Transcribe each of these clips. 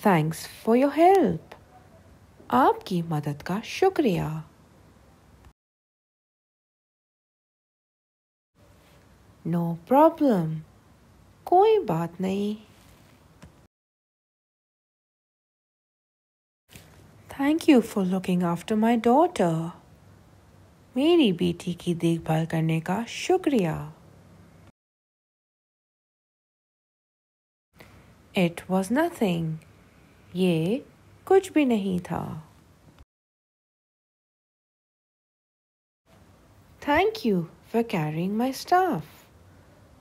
Thanks for your help. आपकी मदद का शुक्रिया। नो प्रॉब्लम, कोई बात नहीं। Thank you for looking after my daughter. मेरी बेटी की देखभाल करने का शुक्रिया। इट वॉज नथिंग, ये कुछ भी नहीं था। Thank you for carrying my staff.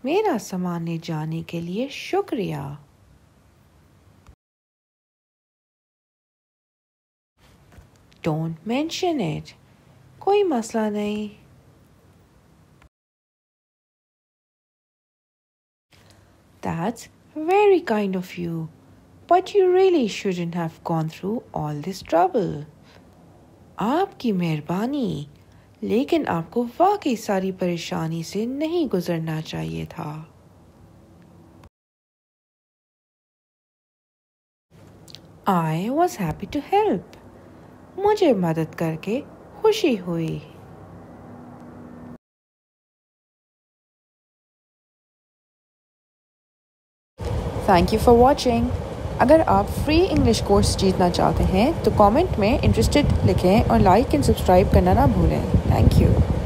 मेरा सामान ले जाने के लिए शुक्रिया। डोंट मेंशन इट, कोई मसला नहीं। That's very kind of you, but you really shouldn't have gone through all this trouble. आपकी मेहरबानी, लेकिन आपको वाकई सारी परेशानी से नहीं गुजरना चाहिए था। I was happy to help. मुझे मदद करके खुशी हुई। Thank you for watching. अगर आप फ्री इंग्लिश कोर्स जीतना चाहते हैं तो कमेंट में इंटरेस्टेड लिखें और लाइक एंड सब्सक्राइब करना ना भूलें। Thank you.